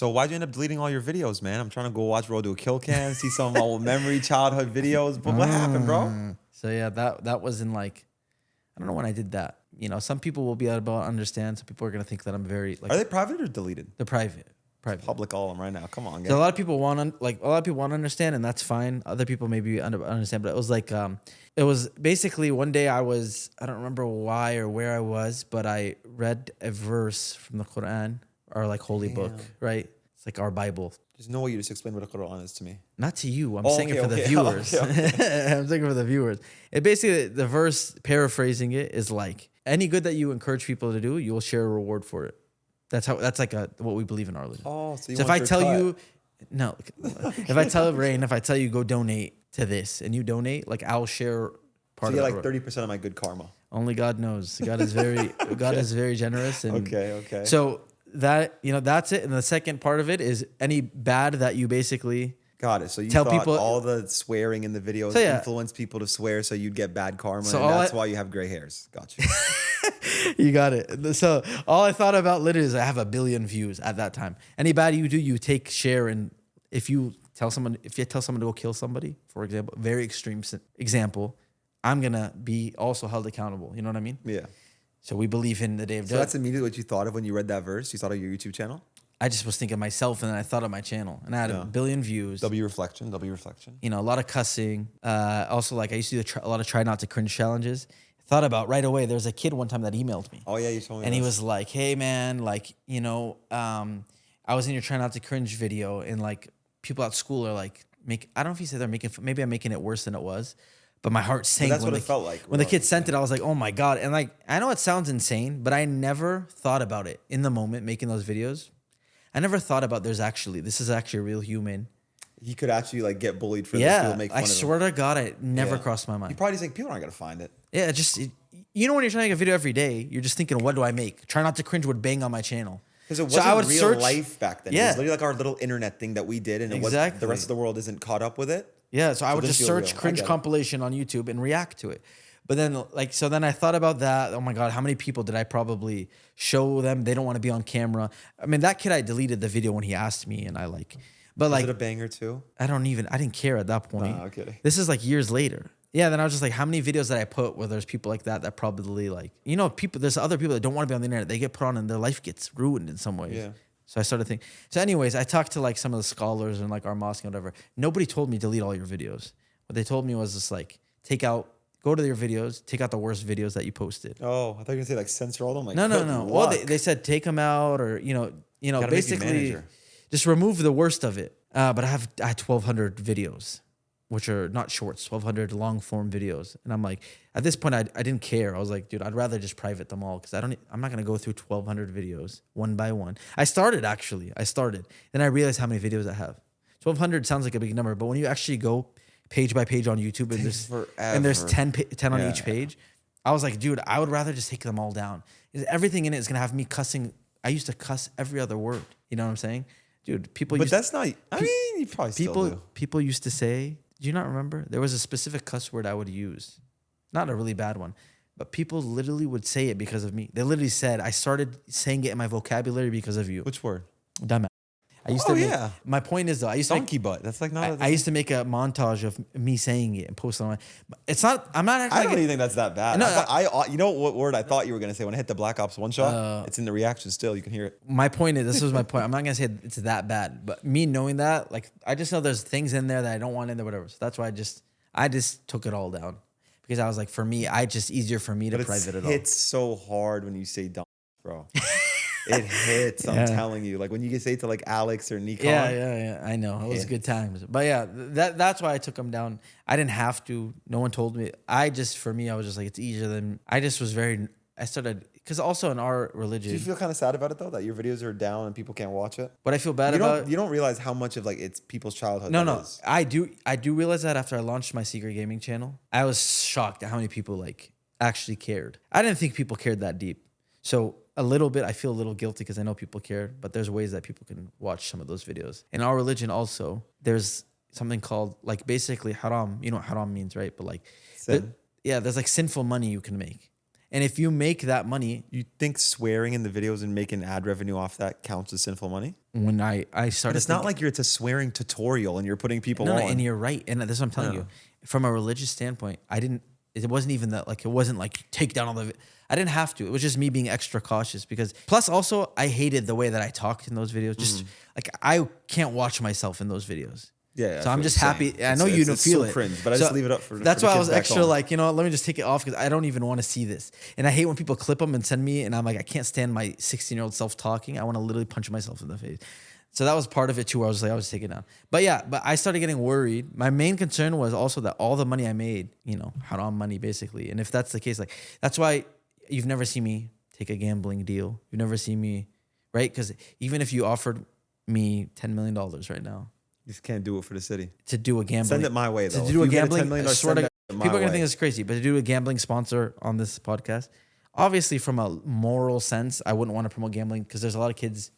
So why'd you end up deleting all your videos, man? I'm trying to go watch Road to a Kill Cam, see some of my old memory, childhood videos. But what happened, bro? So yeah, that was in like, I don't know when I did that. You know, some people will be able to understand. Some people are gonna think that I'm very like. Are they private or deleted? They're private. Public all of them right now. Come on, guys. So a lot of people want to understand, and that's fine. Other people maybe understand, but it was like it was basically one day I don't remember why or where I was, but I read a verse from the Quran, our like holy book, right? It's like our Bible. There's no way you just explain what a Quran is to me. Not to you. I'm saying it for the viewers. Okay. I'm saying it for the viewers. It basically, the verse, paraphrasing it, is like, any good that you encourage people to do, you will share a reward for it. That's like what we believe in our religion. Oh, so if I tell you, no, if I tell Rain, if I tell you go donate to this and you donate, like I'll share part of it. So you like 30% of my good karma. Only God knows. God is very generous. And okay. So that, that's it. And the second part of it is any bad that you basically got it. So you tell thought people all the swearing in the videos influence people to swear so you'd get bad karma, and that's why you have gray hairs. Got you. You got it. So all I thought about literally is I have 1 billion views at that time. Any bad you do, you take share. And if you tell someone to go kill somebody, for example, very extreme example, I'm going to be also held accountable. You know what I mean? Yeah. So we believe in the day of death. So that's immediately what you thought of when you read that verse? You thought of your YouTube channel? I just was thinking of myself, and then I thought of my channel, and I had 1 billion views. W reflection. You know, a lot of cussing. Also, like I used to do a lot of try not to cringe challenges. Thought about right away. There was a kid one time that emailed me. Oh yeah, you told me. And he was like, "Hey man, like I was in your try not to cringe video, and like people at school are like I don't know if he said they're making. Maybe I'm making it worse than it was." But my heart sank. That's what it felt like. When the kid sent it, I was like, oh my God. And like, I know it sounds insane, but I never thought about it in the moment making those videos. I never thought about this is actually a real human. He could actually like get bullied for this. People make fun I swear to God, it never crossed my mind. You probably think people aren't going to find it. Yeah, when you're trying to make a video every day, you're just thinking, what do I make? Try not to cringe would bang on my channel. Because it wasn't real life back then. Yeah. It was literally like our little internet thing that we did, and the rest of the world isn't caught up with it. Yeah, so I would just search cringe compilation on YouTube and react to it. But then, then I thought about that. Oh my God, how many people did I probably show them? They don't want to be on camera. I mean, that kid, I deleted the video when he asked me, and but was it a banger too? I didn't care at that point. No, I'm kidding. This is like years later. Yeah, then I was just like, how many videos that I put where there's people like that probably there's other people that don't want to be on the internet. They get put on and their life gets ruined in some ways. Yeah. So I started thinking. So anyways, I talked to like some of the scholars and like our mosque and whatever. Nobody told me delete all your videos. What they told me was just like, go to your videos, take out the worst videos that you posted. Oh, I thought you were going to say like censor all of them. Like, no. Well, they said take them out or, basically just remove the worst of it. But I had 1,200 videos, which are not shorts, 1,200 long form videos. And I'm like, at this point, I didn't care. I was like, dude, I'd rather just private them all because I'm not going to go through 1,200 videos one by one. I started. Then I realized how many videos I have. 1,200 sounds like a big number, but when you actually go page by page on YouTube and there's 10 on each page, I was like, dude, I would rather just take them all down. Everything in it is going to have me cussing. I used to cuss every other word. You know what I'm saying? Dude, people But that's not, I mean, you probably still do. People used to say, do you not remember? There was a specific cuss word I would use. Not a really bad one, but people literally would say it because of me. They literally said, I started saying it in my vocabulary because of you. Which word? Dumbass. I used to my point is though, I used to donkey butt. That's like not. I used to make a montage of me saying it and post it on. It's not. I'm not. I don't even think that's that bad. No, you know what word I thought you were gonna say when I hit the Black Ops 1 shot? It's in the reaction still. You can hear it. My point is, this was my point. I'm not gonna say it's that bad, but me knowing that, like, I just know there's things in there that I don't want in there, whatever. So that's why I just took it all down because I was like, for me, easier for me to private it all. It's so hard when you say dumb, bro. It hits, I'm telling you. Like when you say it to like Alex or Nikon. Yeah. I know. It was good times. But yeah, that's why I took them down. I didn't have to. No one told me. For me, I was just like, it's easier than, I started, because also in our religion. Do you feel kind of sad about it though, that your videos are down and people can't watch it? What I feel bad about. You don't realize how much of like it's people's childhood. No. I do realize that after I launched my secret gaming channel, I was shocked at how many people like actually cared. I didn't think people cared that deep. So a little bit, I feel a little guilty because I know people care, but there's ways that people can watch some of those videos. In our religion also, there's something called like basically haram. You know what haram means, right? But like, there's like sinful money you can make. And if you make that money, you think swearing in the videos and making ad revenue off that counts as sinful money? when I started, But it's not like it's a swearing tutorial and you're putting people no, on. and you're right, and that's what I'm telling you. From a religious standpoint, it wasn't even that, like, it wasn't like take down all the. I didn't have to. It was just me being extra cautious because. Plus, also, I hated the way that I talked in those videos. Just like I can't watch myself in those videos. Yeah. So I'm just happy. I know you don't feel it. Cringe, but I just leave it up for. That's for why the I was kids back extra home. like, you know what, let me just take it off because I don't even want to see this. And I hate when people clip them and send me, and I'm like, I can't stand my 16-year-old self talking. I want to literally punch myself in the face. So that was part of it too. Where I was like, I was taking it down. But yeah, but I started getting worried. My main concern was also that all the money I made, you know, haram money basically. And if that's the case, like that's why you've never seen me take a gambling deal. You've never seen me, right? Because even if you offered me $10 million right now, you just can't do it for the city. To do a gambling. Send it my way, though. To do a gambling, $10 million, I swear to God, people are going to way. think it's crazy, but to do a gambling sponsor on this podcast, obviously from a moral sense, I wouldn't want to promote gambling because there's a lot of kids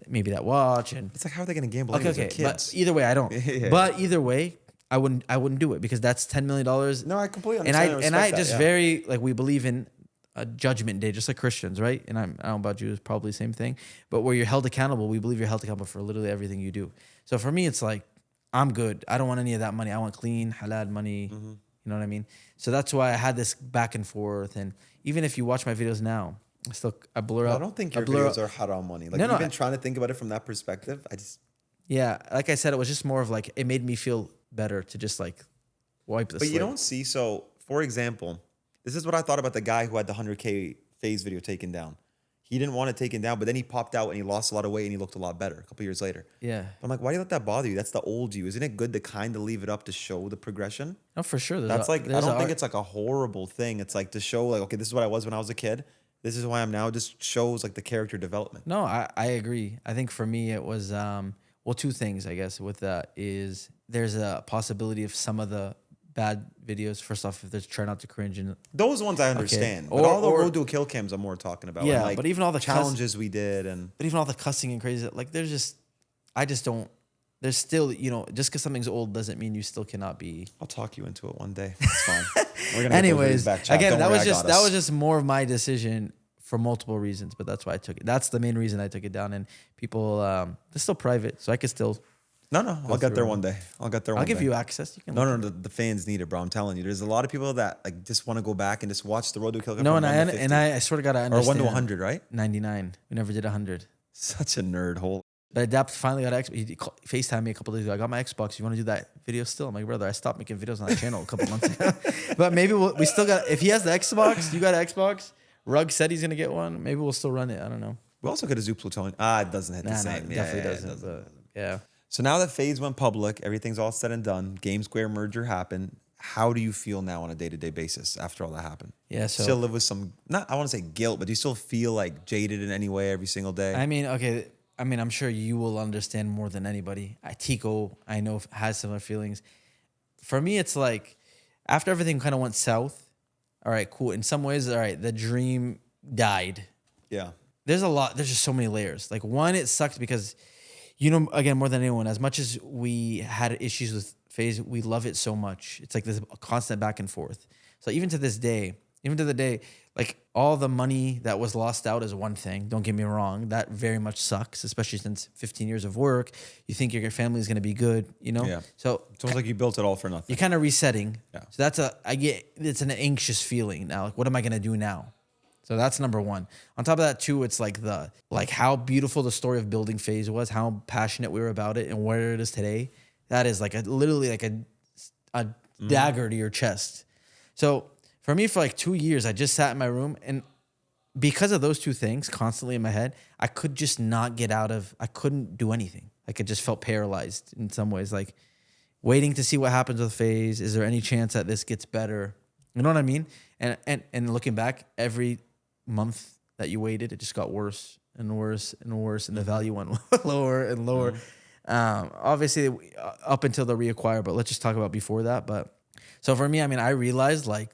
maybe that watch. And it's like, how are they going to gamble? Okay. Kids? But either way, I don't. Yeah. But either way, I wouldn't do it because that's $10 million. No, I completely understand. And I just very, like, we believe in a judgment day, just like Christians, right? And I don't know about Jews, probably the same thing. But where you're held accountable, we believe you're held accountable for literally everything you do. So for me, it's like, I'm good. I don't want any of that money. I want clean, halal money. You know what I mean? So that's why I had this back and forth. And even if you watch my videos now, I blur out. I don't think your videos are haram money. Like, No, even trying to think about it from that perspective, Yeah, like I said, it was just more of like, it made me feel better to just like wipe the slate. But you don't see, so for example, this is what I thought about the guy who had the 100K FaZe video taken down. He didn't want it taken down, but then he popped out and he lost a lot of weight and he looked a lot better a couple years later. Yeah. I'm like, why do you let that bother you? That's the old you. Isn't it good to kind of leave it up to show the progression? No, for sure. I don't think it's like a horrible thing. It's like to show like, okay, this is what I was when I was a kid. This is who I am now. It just shows like the character development. No, I agree. I think for me it was two things, I guess, with that is there's a possibility of some of the bad videos. First off, if they're trying not to cringe, and those ones I understand. Okay. But all the road to a kill cams I'm more talking about. Yeah, and like but even all the challenges we did, but even all the cussing and crazy, like I just don't. There's still, you know, just because something's old doesn't mean you still cannot be. I'll talk you into it one day. It's fine. We're gonna Anyways, get those videos back, chat. again, Don't worry, that was just more of my decision for multiple reasons, but that's why I took it. That's the main reason I took it down. And people, they're still private, so I could still. No, I'll get there one day. I'll give you access. You can. No, the fans need it, bro. I'm telling you, there's a lot of people that like just want to go back and just watch the road to a kill cam. No, and I swear to God, I understand. Or 1 to 100, right? 99. We never did 100. Such a nerd hole. But Adapt finally got Xbox. He FaceTimed me a couple days ago. I got my Xbox. You want to do that video still? I'm like, brother, I stopped making videos on that channel a couple months ago. But maybe we still got. If he has the Xbox, you got an Xbox. Rug said he's gonna get one. Maybe we'll still run it. I don't know. We also could have Zoo Plutonium. It doesn't hit the same. It definitely doesn't. Yeah. So now that FaZe went public, everything's all said and done. Game Square merger happened. How do you feel now on a day-to-day basis after all that happened? Yeah, so still live with some, I want to say guilt, but do you still feel like jaded in any way every single day? I mean, okay. I'm sure you will understand more than anybody. Tico, I know, has similar feelings. For me, it's like after everything kind of went south, all right, cool. In some ways, all right, the dream died. Yeah. There's just so many layers. Like, one, it sucked because, you know, again, more than anyone, as much as we had issues with FaZe, we love it so much. It's like this constant back and forth. So even to this day, even to the day, like all the money that was lost out is one thing. Don't get me wrong. That very much sucks, especially since 15 years of work. You think your family is going to be good, you know? Yeah. So it's almost like you built it all for nothing. You're kind of resetting. Yeah. So it's an anxious feeling now. Like, what am I going to do now? So that's number one. On top of that too, it's like how beautiful the story of building FaZe was, how passionate we were about it, and where it is today. That is like literally like a dagger to your chest. So for me, for like 2 years, I just sat in my room, and because of those two things constantly in my head, I could just not get out of. I couldn't do anything. Like, I just felt paralyzed in some ways, like waiting to see what happens with FaZe. Is there any chance that this gets better? You know what I mean? And looking back, every month that you waited, it just got worse and worse and worse, and the value went lower and lower. Obviously, up until the reacquire, but let's just talk about before that. But so for me, I mean, I realized like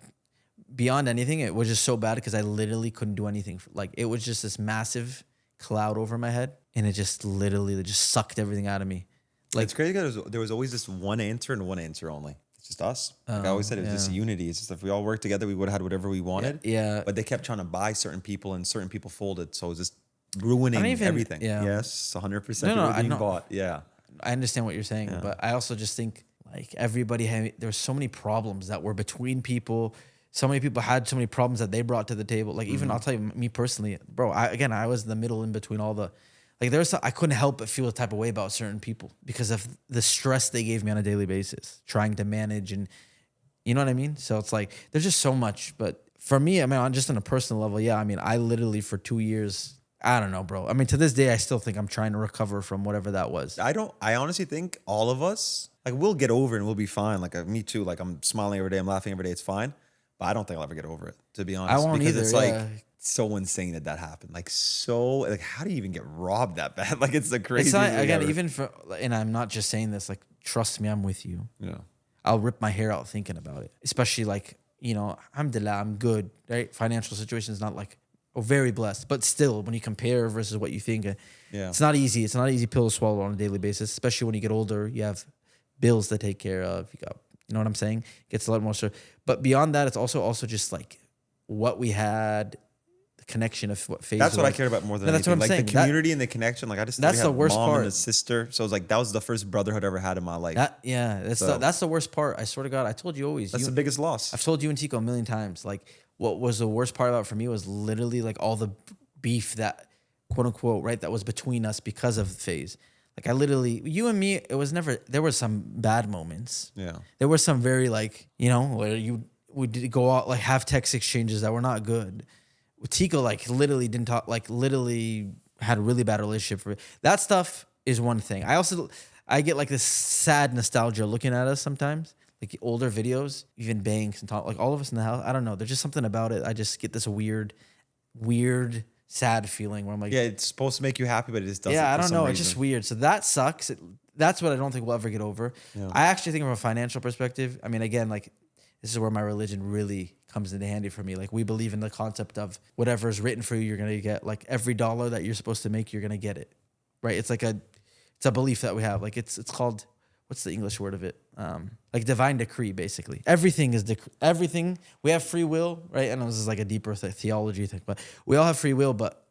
beyond anything, it was just so bad because I literally couldn't do anything. Like, it was just this massive cloud over my head, and it just literally sucked everything out of me. Like, it's crazy because there was always this one answer and one answer only. just us. Like I always said, it was just unity. It's just if we all worked together, we would have had whatever we wanted. Yeah. But they kept trying to buy certain people, and certain people folded. So it was just ruining everything. Yeah. Yes, 100%. People were being bought. Yeah. I understand what you're saying, but I also just think like everybody had, there were so many problems that were between people. So many people had so many problems that they brought to the table. Like even I'll tell you, me personally, bro, I was in the middle in between all the, like I couldn't help but feel a type of way about certain people because of the stress they gave me on a daily basis, trying to manage and, you know what I mean? So it's like, there's just so much. But for me, I mean, just on a personal level, yeah, I mean, I literally for 2 years, I don't know, bro. I mean, to this day, I still think I'm trying to recover from whatever that was. I honestly think all of us, like we'll get over it and we'll be fine. Like me too. Like I'm smiling every day. I'm laughing every day. It's fine. But I don't think I'll ever get over it, to be honest. I won't because either, it's yeah. like so insane that happened. Like how do you even get robbed that bad? Like it's the craziest It's not, thing again, ever. even for, and I'm not just saying this, like, trust me, I'm with you. Yeah. I'll rip my hair out thinking about it. Especially like, you know, alhamdulillah, I'm good, right? Financial situation is not like, very blessed. But still, when you compare versus what you think, it's not easy. It's not an easy pill to swallow on a daily basis, especially when you get older. You have bills to take care of. You got, you know what I'm saying? It gets a lot more. But beyond that, it's also just like what we had, the connection of what FaZe That's was. what I cared about more than That's anything. what I'm like saying. the community and the connection. Like I just that's we the had worst mom part. and a sister. So it was like that was the first brotherhood I ever had in my life. That's the worst part. I swear to God, I told you always. That's the biggest loss. I've told you and Tico a million times. Like what was the worst part about it for me was literally like all the beef that quote unquote, right, that was between us because of FaZe. Like I literally, you and me, it was never, there were some bad moments. Yeah. There were some very like, you know, where we did go out, like have text exchanges that were not good. Tico like literally didn't talk, like literally had a really bad relationship for that stuff is one thing. I get like this sad nostalgia looking at us sometimes, like older videos, even Banks and talk, like all of us in the house. I don't know. There's just something about it. I just get this weird, sad feeling where I'm like, yeah, it's supposed to make you happy, but it just doesn't. Yeah, I don't know. Reason. It's just weird. So that sucks. That's what I don't think we'll ever get over. Yeah. I actually think from a financial perspective, I mean, again, like this is where my religion really comes into handy for me. Like we believe in the concept of whatever is written for you, you're going to get. Like every dollar that you're supposed to make, you're going to get it. Right? It's like it's a belief that we have. Like it's called, what's the English word of it? Like divine decree, basically. Everything is everything. We have free will, right? And this is like a deeper theology thing, but we all have free will, but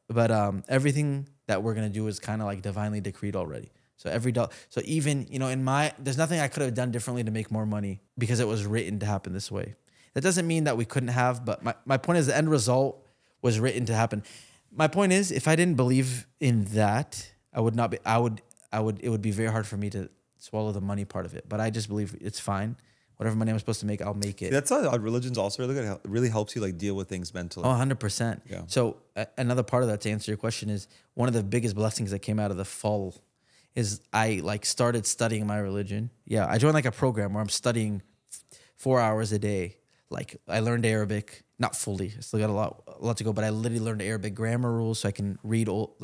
everything that we're gonna do is kind of like divinely decreed already. So every dollar. So even, you know, there's nothing I could have done differently to make more money because it was written to happen this way. That doesn't mean that we couldn't have, but my point is the end result was written to happen. My point is, if I didn't believe in that, it would be very hard for me to swallow the money part of it. But I just believe it's fine. Whatever money I'm supposed to make, I'll make it. That's how religion's also really good. It really helps you like deal with things mentally. Oh, 100%. Yeah. So another part of that, to answer your question, is one of the biggest blessings that came out of the fall is I like started studying my religion. Yeah, I joined like a program where I'm studying 4 hours a day. Like I learned Arabic, not fully. I still got a lot to go, but I literally learned Arabic grammar rules so I can read old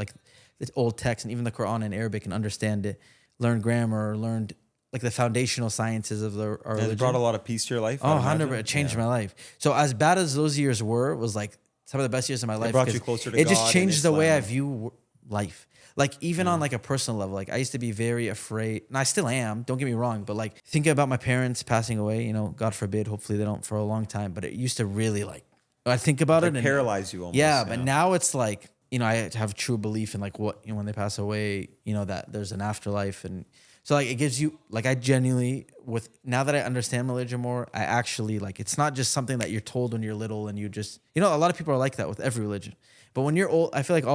text and even the Quran in Arabic and understand it. Learned grammar, learned like the foundational sciences of our religion. It brought a lot of peace to your life. Oh, 100%. It changed my life. So as bad as those years were, it was like some of the best years of my life. It brought you closer to God. It God just changed the Islam. way I view life. Like even on like a personal level, like I used to be very afraid, and I still am, don't get me wrong, but like thinking about my parents passing away, you know, God forbid, hopefully they don't for a long time, but it used to really like, I think about it and paralyze you almost. Yeah, but now it's like, you know, I have true belief in like what, you know, when they pass away, you know, that there's an afterlife. And so like it gives you, like I genuinely, now that I understand religion more, I actually like, it's not just something that you're told when you're little and you just, you know, a lot of people are like that with every religion. But when you're old, I feel like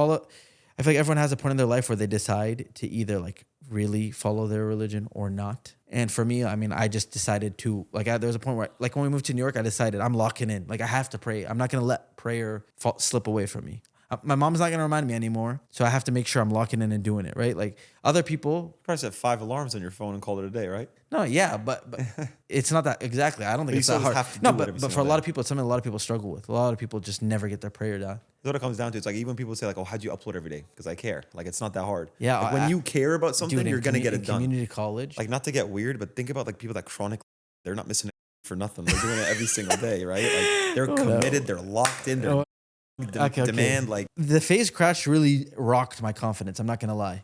everyone has a point in their life where they decide to either like really follow their religion or not. And for me, I mean, I just decided to, like, there was a point where, like, when we moved to New York, I decided I'm locking in. Like, I have to pray. I'm not going to let prayer slip away from me. My mom's not going to remind me anymore. So I have to make sure I'm locking in and doing it, right? Like, other people. You probably set 5 alarms on your phone and call it a day, right? No, yeah, but it's not that, exactly. I don't think it's that hard. No, but for a lot of people, it's something a lot of people struggle with. A lot of people just never get their prayer done. That's what it comes down to. It's like even when people say like, "Oh, how'd you upload every day?" Because I care. Like it's not that hard. Yeah. Like, when you care about something, you're gonna get it done. Community college. Like not to get weird, but think about like people that chronically, they're not missing it for nothing. They're doing it every single day, right? Like they're committed. They're locked in. They're demand. Like the FaZe crash really rocked my confidence. I'm not gonna lie.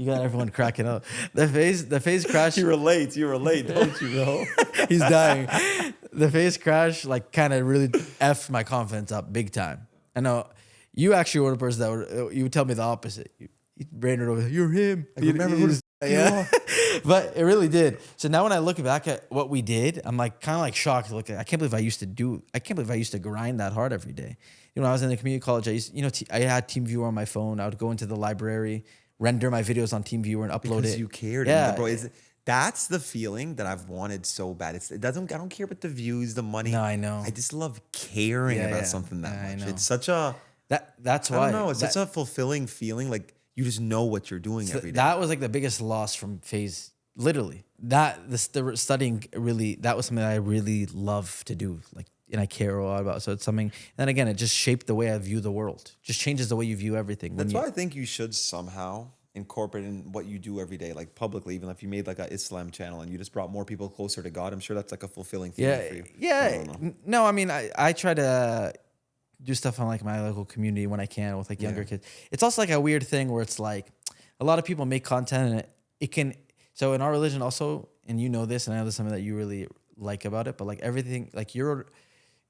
You got everyone cracking up. The FaZe crash. You relate, don't you, bro? He's dying. The FaZe crash like kind of really effed my confidence up big time. I know you actually were the person that you would tell me the opposite. You ran it over. You're him. I remember who yeah. But it really did. So now when I look back at what we did, I'm like kind of like shocked. Look, I can't believe I used to grind that hard every day. You know, when I was in the community college, I had TeamViewer on my phone. I would go into the library, render my videos on TeamViewer and upload it. Because you cared. Yeah. Bro, that's the feeling that I've wanted so bad. I don't care about the views, the money. No, I know. I just love caring about something that much. I know. It's such a that's why. I don't know. It's such a fulfilling feeling. Like you just know what you're doing every day. That was like the biggest loss from FaZe. Literally, the studying really, that was something that I really love to do. Like, and I care a lot about. So it's something. And then again, it just shaped the way I view the world. Just changes the way you view everything. That's why I think you should somehow incorporate in what you do every day, like publicly. Even if you made like an Islam channel and you just brought more people closer to God, I'm sure that's like a fulfilling feeling for you. Yeah. No, I mean, I try to do stuff on like my local community when I can with like younger kids. It's also like a weird thing where it's like a lot of people make content and it can. So in our religion also, and you know this, and I know this is something that you really like about it, but like everything, like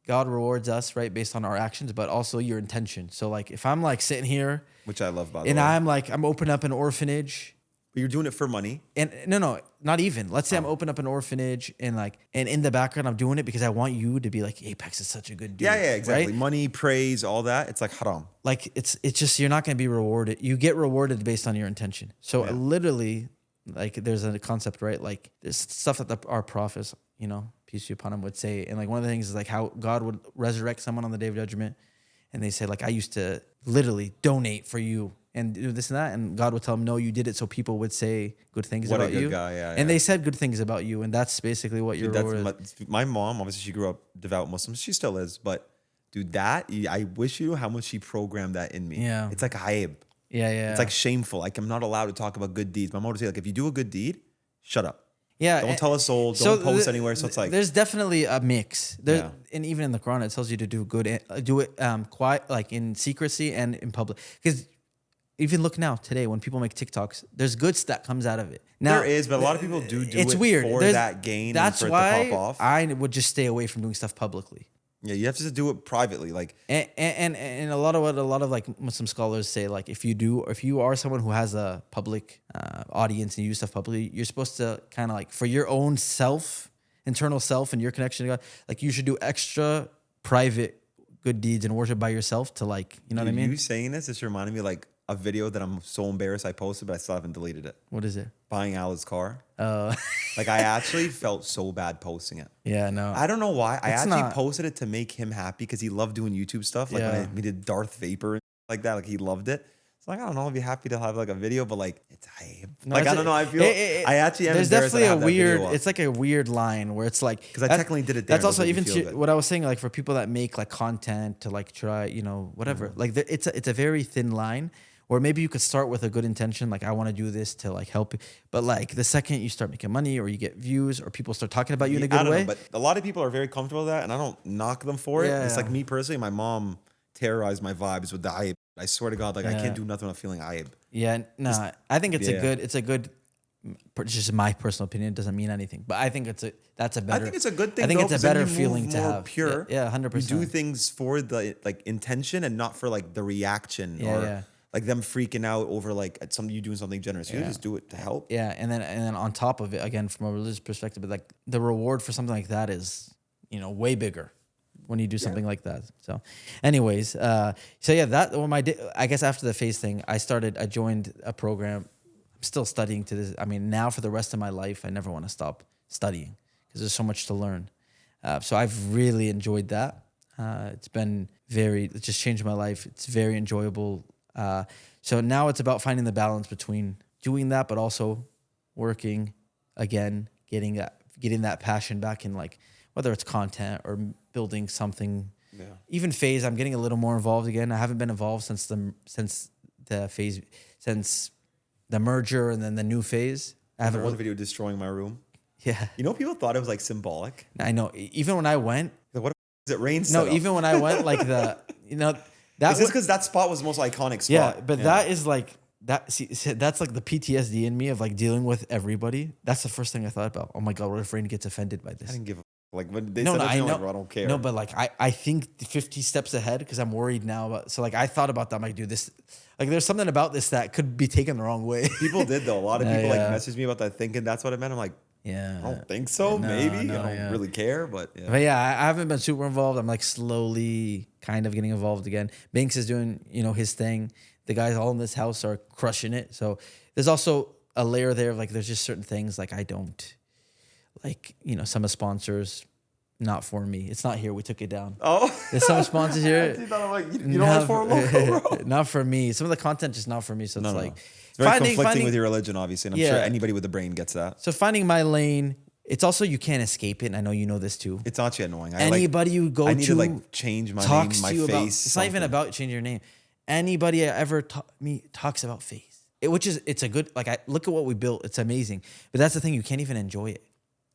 God rewards us, right, based on our actions, but also your intention. So like if I'm like sitting here, which I love, by the way, and I'm opening up an orphanage. But you're doing it for money. And no, not even. Let's say I'm opening up an orphanage and in the background I'm doing it because I want you to be like, Apex is such a good dude. Yeah, exactly. Right? Money, praise, all that. It's like haram. Like it's just you're not gonna be rewarded. You get rewarded based on your intention. So literally, like there's a concept, right? Like there's stuff that our prophets, peace be upon him, would say. And like one of the things is like how God would resurrect someone on the day of judgment. And they say, like, I used to literally donate for you and do this and that. And God would tell them, no, you did it so people would say good things about you. What a good guy, And they said good things about you. And that's basically what you're my mom, obviously, she grew up devout Muslim. She still is. But, dude, I wish you knew how much she programmed that in me. Yeah. It's like hype. Yeah. It's like shameful. Like, I'm not allowed to talk about good deeds. My mom would say, like, if you do a good deed, shut up. Yeah, don't tell a soul. Don't post anywhere. So it's like there's definitely a mix. And even in the Quran, it tells you to do good, do it quiet, like in secrecy and in public. Because even look now today, when people make TikToks, there's good that comes out of it. Now there is, but a lot of people do it's it weird. for that gain. That's and for why it to pop off. I would just stay away from doing stuff publicly. Yeah, you have to just do it privately, like and a lot of like Muslim scholars say, like if you are someone who has a public audience and you do stuff publicly, you're supposed to kind of like for your own internal self and your connection to God, like you should do extra private good deeds and worship by yourself to like, you know what I mean? You saying this just reminded me like a video that I'm so embarrassed I posted, but I still haven't deleted it. What is it? Buying Allah's car. Like I actually felt so bad posting it. Yeah, no. I don't know why. I actually posted it to make him happy because he loved doing YouTube stuff. Like when we did Darth Vapor and like that, like he loved it. So like I don't know, I'd be happy to have like a video, but like it's hype. No, like I don't know. I feel I actually am. There's definitely a weird. It's like a weird line where it's like because I technically did it. There, that's also even what I was saying. Like for people that make like content to like try, whatever. Mm-hmm. Like it's a very thin line. Or maybe you could start with a good intention, like I want to do this to like help. But like the second you start making money or you get views or people start talking about you in a good way. Know, but a lot of people are very comfortable with that and I don't knock them for it. It's like me personally, my mom terrorized my vibes with the hype. I swear to God, like I can't do nothing without feeling hype. Yeah, no, I think it's a good, just my personal opinion, it doesn't mean anything. But I think it's a good thing. I think it's a better feeling to have. Pure. Yeah, 100%. You do things for the like intention and not for like the reaction like them freaking out over like you doing something generous. You just do it to help. Yeah, and then on top of it, again from a religious perspective, like the reward for something like that is way bigger when you do something like that. So, anyways, I guess after the FaZe thing, I joined a program. I'm still studying to this. I mean, now for the rest of my life, I never want to stop studying because there's so much to learn. So I've really enjoyed that. It just changed my life. It's very enjoyable. So now it's about finding the balance between doing that, but also working again, getting that passion back in like, whether it's content or building something, even FaZe, I'm getting a little more involved again. I haven't been involved since the FaZe, since the merger and then the new FaZe. I haven't one video destroying my room. Yeah. People thought it was like symbolic. I know. Even when I went, like, what is it rain? No, even when I went, like the, That is because that spot was the most iconic spot. Yeah, but that is like that's like the PTSD in me of like dealing with everybody. That's the first thing I thought about. Oh my God, what if Rain gets offended by this? I didn't give a like when they said that, I know. Like, bro, I don't care. No, but like I think 50 steps ahead because I'm worried now about. So like I thought about that. I'm like, dude, this like there's something about this that could be taken the wrong way. People did though. A lot of people like messaged me about that, thinking that's what it meant. I'm like, yeah, I don't think so. Maybe I don't really care, but yeah. But yeah, I haven't been super involved. I'm like slowly kind of getting involved again. Binks is doing his thing. The guys all in this house are crushing it. So there's also a layer there of like there's just certain things like I don't like, some of sponsors, not for me. It's not here. We took it down. Oh, there's some sponsors here. You don't like for a local, bro. Not for me. Some of the content just not for me. So it's like it's very conflicting with your religion, obviously. And I'm sure anybody with a brain gets that. So finding my lane. It's also you can't escape it. And I know you know this too. It's actually annoying. Anybody you go I need to like change my name, my face. It's not even about changing your name. Anybody I ever talks about FaZe, it's a good like I look at what we built. It's amazing, but that's the thing. You can't even enjoy it.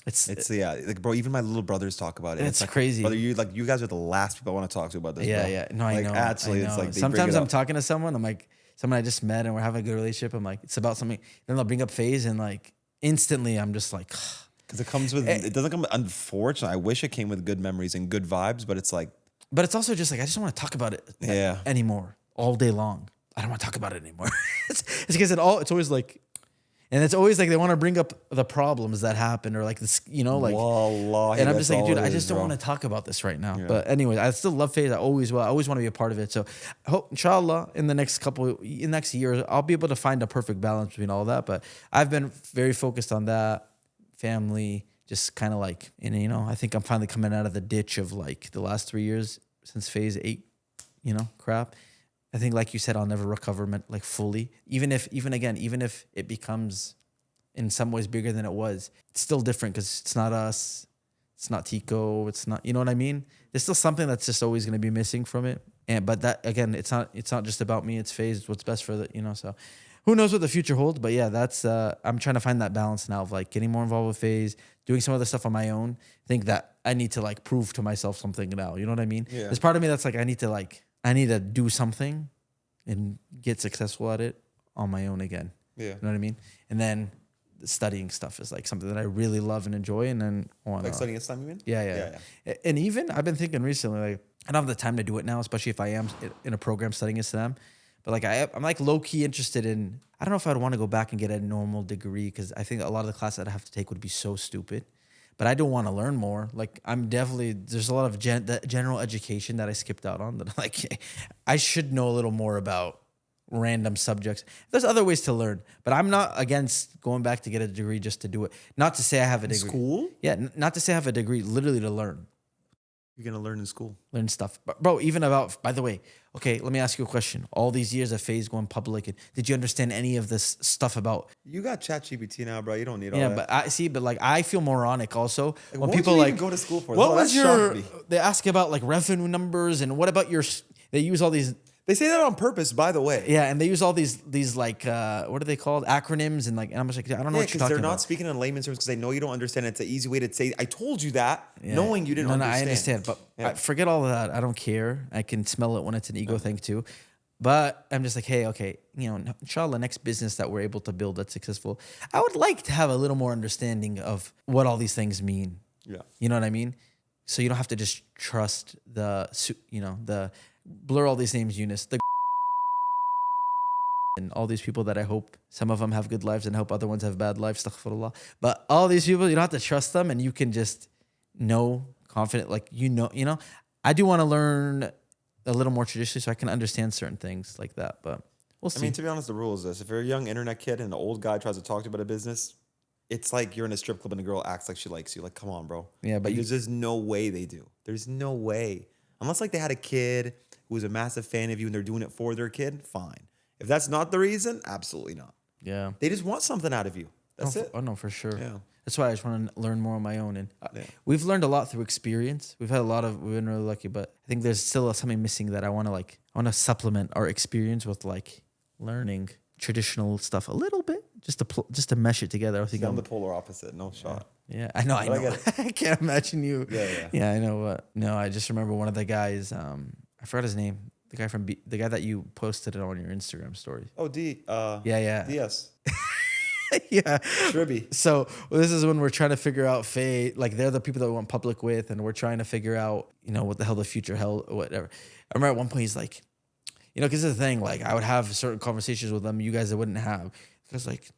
It's like bro. Even my little brothers talk about it. It's like, crazy. Brother, you guys are the last people I want to talk to about this. Yeah, bro. yeah. No, I know. Actually, I know. It's like sometimes I'm talking to someone. I'm like someone I just met and we're having a good relationship. I'm like it's about something. Then they'll bring up FaZe and like instantly I'm just like. Because it comes with, it doesn't come, unfortunately, I wish it came with good memories and good vibes, but it's like. But it's also just like, I just don't want to talk about it anymore all day long. I don't want to talk about it anymore. It's because it's always like, and it's always like they want to bring up the problems that happened or like this, like. Wallahi, and I'm just like, dude, I just don't want to talk about this right now. Yeah. But anyway, I still love FaZe. I always want to be a part of it. So I hope, inshallah, in the next year, I'll be able to find a perfect balance between all that. But I've been very focused on that. Family, just kind of like, and I think I'm finally coming out of the ditch of like the last 3 years since phase 8, crap. I think, like you said, I'll never recover like fully. Even if it becomes in some ways bigger than it was, it's still different because it's not us, it's not Tico, it's not, you know what I mean? There's still something that's just always going to be missing from it. But that again, it's not just about me. It's FaZe. It's what's best for the, so. Who knows what the future holds, but yeah, that's I'm trying to find that balance now of like getting more involved with FaZe, doing some other stuff on my own. I think that I need to like prove to myself something now. You know what I mean? Yeah. There's part of me that's like I need to do something and get successful at it on my own again. Yeah. You know what I mean? And then the studying stuff is like something that I really love and enjoy, and then like studying Islam, you mean? Yeah. And even I've been thinking recently, like I don't have the time to do it now, especially if I am in a program studying Islam. But like I'm like low key interested in. I don't know if I'd want to go back and get a normal degree because I think a lot of the classes I'd have to take would be so stupid. But I don't want to learn more. Like there's a lot of general education that I skipped out on that like I should know a little more about random subjects. There's other ways to learn, but I'm not against going back to get a degree just to do it. Not to say I have a degree. School? Yeah, not to say I have a degree, literally to learn. You're going to learn in school. Learn stuff. But bro, even about, by the way, okay, let me ask you a question. All these years of FaZe going public, did you understand any of this stuff about... You got ChatGPT now, bro. You don't need all that. Yeah, but like I feel moronic also. Like, when people like... go to school for? What was your... They ask about like revenue numbers and what about your... They use all these... They say that on purpose, by the way. Yeah, and they use all these like what are they called? Acronyms and I'm just like, I don't know what you're talking about. Because they're not speaking in layman's terms because they know you don't understand. It's an easy way to say, I told you that, knowing you didn't understand. No, I understand, but I forget all of that. I don't care. I can smell it when it's an ego thing too. But I'm just like, hey, okay, inshallah, next business that we're able to build that's successful, I would like to have a little more understanding of what all these things mean. Yeah. You know what I mean? So you don't have to just trust the blur all these names, Eunice, and all these people that I hope some of them have good lives and I hope other ones have bad lives, astaghfirullah. But all these people, you don't have to trust them and you can just know confident, like, I do want to learn a little more traditionally so I can understand certain things like that, but we'll see. I mean, to be honest, the rule is this. If you're a young internet kid and an old guy tries to talk to you about a business, it's like you're in a strip club and a girl acts like she likes you. Like, come on, bro. Yeah, but there's just no way they do. There's no way. Unless like they had a kid who was a massive fan of you and they're doing it for their kid, fine. If that's not the reason, absolutely not. Yeah. They just want something out of you. That's it. Oh, no, for sure. Yeah. That's why I just want to learn more on my own. And we've learned a lot through experience. We've been really lucky, but I think there's still something missing that I want to supplement our experience with like learning traditional stuff a little bit, just to mesh it together. I think I'm the polar opposite. No shot. Yeah, I know. I can't imagine you. Yeah, I know. No, I just remember one of the guys. I forgot his name. The guy that you posted it on your Instagram story. Oh, D. Yeah. DS. Yeah. Tribby. So this is when we're trying to figure out FaZe. Like they're the people that we went public with, and we're trying to figure out, what the hell the future held, whatever. I remember at one point he's like, because it's the thing, like I would have certain conversations with them, you guys that wouldn't have. Because like,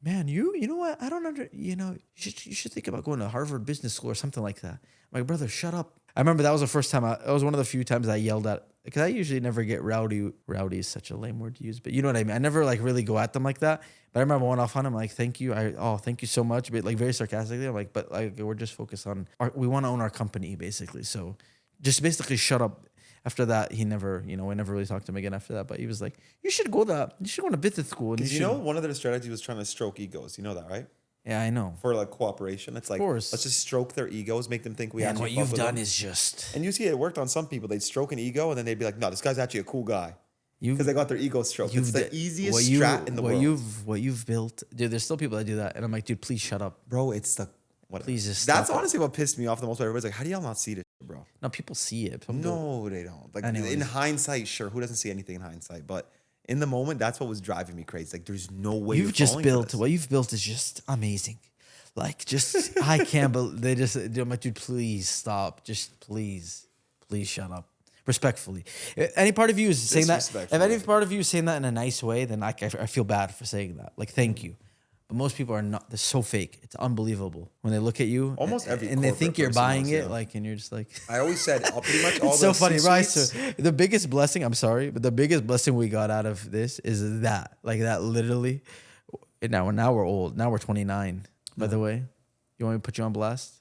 man, you know what? I don't you should think about going to Harvard Business School or something like that. I'm like, brother, shut up. I remember that was the first time it was one of the few times I yelled at, because I usually never get rowdy. Rowdy is such a lame word to use, but you know what I mean? I never like really go at them like that. But I remember one off on him, like, thank you. Thank you so much. But like very sarcastically, I'm like, but like, we're just focused on we want to own our company basically. So just basically shut up. After that, he never, we never really talked to him again after that. But he was like, you should go to business school. Because one of their strategies was trying to stroke egos. You know that, right? Yeah, I know. For like cooperation. It's like, let's just stroke their egos, make them think we actually what you've done is just... And you see it worked on some people. They'd stroke an ego and then they'd be like, no, this guy's actually a cool guy. Because they got their ego stroked. It's the easiest strat in the world. What you've built... Dude, there's still people that do that. And I'm like, dude, please shut up. Bro, it's the... Please just That's honestly what pissed me off the most. Everybody's like, how do y'all not see this shit, bro? No, people see it. No, they don't. Like, in hindsight, sure, who doesn't see anything in hindsight? But in the moment, that's what was driving me crazy. Like, there's no way what you've built is just amazing. Like, just, I can't believe, I'm like, dude, please stop. Just please shut up. Respectfully. Any part of you is saying that, if any part of you is saying that in a nice way, then I feel bad for saying that. Like, thank you. But most people are not. They're so fake. It's unbelievable when they look at you. Almost every and they think you're buying it, like, and you're just like. I always said pretty much all. It's so funny, right? So the biggest blessing. I'm sorry, but the biggest blessing we got out of this is that, like that, literally. Now we're old. Now we're 29. By the way, you want me to put you on blast?